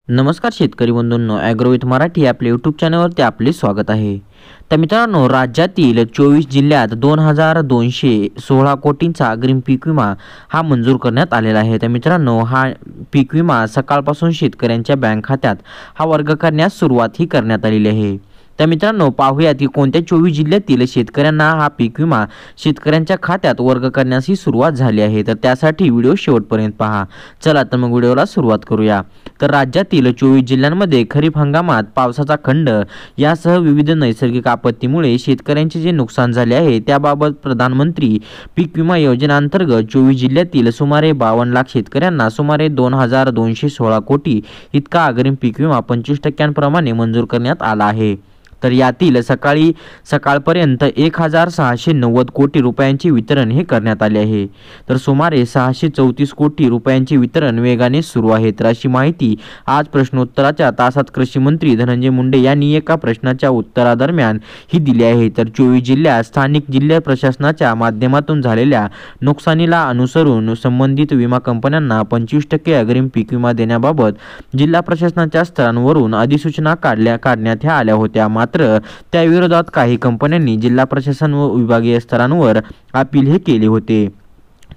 नमस्कार शेतकरी बंधूंनो, ॲग्रोविथ मराठी आपल्या यूट्यूब चॅनलवरती आपले स्वागत आहे। तर मित्रांनो, राज्यातील 24 जिल्ह्यात 2216 कोटींचा अग्रिम पीक विमा हा मंजूर करण्यात आलेला आहे। तर मित्रांनो, हा पीक विमा सकाळपासून शेतकऱ्यांच्या बँक खात्यात हा वर्ग करण्यास सुरुवात ही करण्यात आलेली आहे। तर मित्रांनो, पाहूयात की कोणत्या 24 जिल्ह्यातील शेतकऱ्यांना हा पीक विमा शेतकऱ्यांच्या खात्यात वर्ग करण्याची सुरुवात झाली आहे। तर त्यासाठी व्हिडिओ शेवटपर्यंत पहा। चला तर मग व्हिडिओला सुरुवात करूया। तर राज्यातील 24 जिल्ह्यांमध्ये खरीप हंगामात पावसाचा खंड यासह विविध नैसर्गिक आपत्तीमुळे शेतकऱ्यांचे जे नुकसान झाले आहे त्याबाबत प्रधानमंत्री पीक विमा योजनेअंतर्गत 24 जिल्ह्यातील सुमारे 52 लाख शेतकऱ्यांना सुमारे 2216 कोटी इतका अग्रिम पीक विमा 25% मंजूर करण्यात आला आहे। तर यातील सकाळपर्यंत 1690 कोटी रुपयांचे वितरण हे करण्यात आले आहे। तर सुमारे 634 कोटी रुपयांचे वितरण वेगाने सुरू आहे। तर अशी माहिती आज प्रश्नोत्तराच्या तासात कृषी मंत्री धनंजय मुंडे यांनी एका प्रश्नाच्या उत्तरादरम्यान ही दिली आहे। तर 24 जिल्ह्यात स्थानिक जिल्हा प्रशासनाच्या माध्यमातून झालेल्या नुकसानीला अनुसरून संबंधित विमा कंपन्यांना 25% अग्रिम पीक विमा देण्याबाबत जिल्हा प्रशासनाच्या स्तरांवरून अधिसूचना काढण्यात आल्या होत्या। मात्र त्याविरोधात काही कंपन्यांनी जिल्हा प्रशासन व विभागीय स्तरांवर अपील हे केले होते।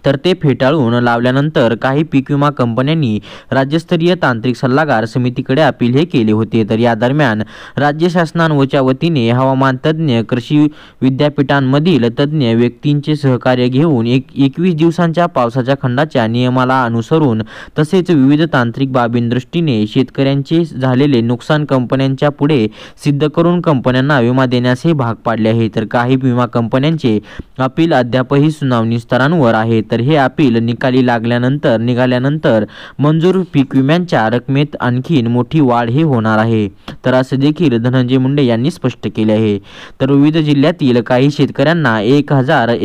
तर ते फेटाळून लावल्यानंतर काही पीक विमा कंपन्यांनी राज्यस्तरीय तांत्रिक सल्लागार समितीकडे अपील हे केले होते। तर या दरम्यान राज्य शासनाच्या वतीने हवामान तज्ञ, कृषी विद्यापीठांमधील तज्ञ व्यक्तींचे सहकार्य घेऊन 21 दिवसांच्या पावसाच्या खंडाच्या नियमाला अनुसरून तसेच विविध तांत्रिक बाबींदृष्टीने शेतकऱ्यांचे झालेले नुकसान कंपन्यांच्या पुढे सिद्ध करून कंपन्यांना विमा देण्यास हे भाग पाडले आहे। तर काही विमा कंपन्यांचे अपील अद्यापही सुनावणी स्तरांवर आहे। तर हे अपील निघाल्यानंतर मंजूर पीक विम्यांच्या रकमेत आणखीन मोठी वाढ हे होणार आहे। तर असे देखील धनंजय मुंडे यांनी स्पष्ट केले आहे। तर विविध जिल्ह्यातील काही शेतकऱ्यांना 1000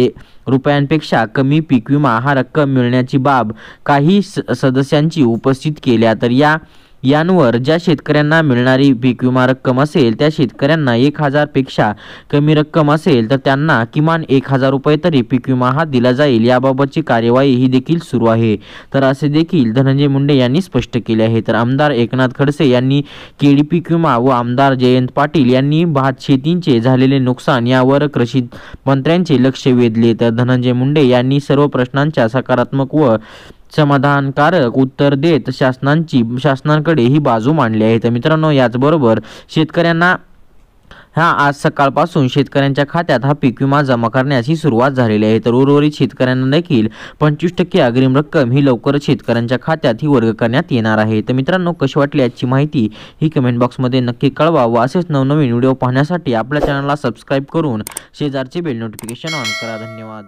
रुपयांपेक्षा कमी पीक विमा हा रक्कम मिळण्याची बाब काही सदस्यांची उपस्थित केल्या। तर यांवर ज्या शेतकऱ्यांना मिळणारी पीक विमा रक्कम असेल त्या शेतकऱ्यांना 1000 पेक्षा कमी रक्कम असेल तर त्यांना किमान 1000 रुपये तरी पीक विमा हा दिला जाईल। याबाबतची कार्यवाही ही देखील सुरू आहे। तर असे देखील धनंजय मुंडे यांनी स्पष्ट केले आहे। तर आमदार एकनाथ खडसे यांनी केडी पीक विमा व आमदार जयंत पाटील यांनी भात शेतीचे झालेले नुकसान यावर कृषी मंत्र्यांचे लक्ष वेधले। तर धनंजय मुंडे यांनी सर्व प्रश्नांच्या सकारात्मक व समाधानकारक उत्तर देत शासनाकडे ही बाजू मांडली आहे। तर मित्रांनो, याचबरोबर शेतकऱ्यांना आज सकाळपासून शेतकऱ्यांच्या खात्यात हा पीक विमा जमा करण्याची सुरुवात झालेली आहे। तर उर्वरित शेतकऱ्यांना देखील 25% अग्रिम रक्कम ही लवकरच शेतकऱ्यांच्या खात्यात ही वर्ग करण्यात येणार आहे। तर मित्रांनो, कशी वाटली आजची माहिती ही कमेंट बॉक्समध्ये नक्की कळवा व असेच नवनवीन व्हिडिओ पाहण्यासाठी आपल्या चॅनलला सबस्क्राईब करून शेजारचे बेल नोटिफिकेशन ऑन करा। धन्यवाद।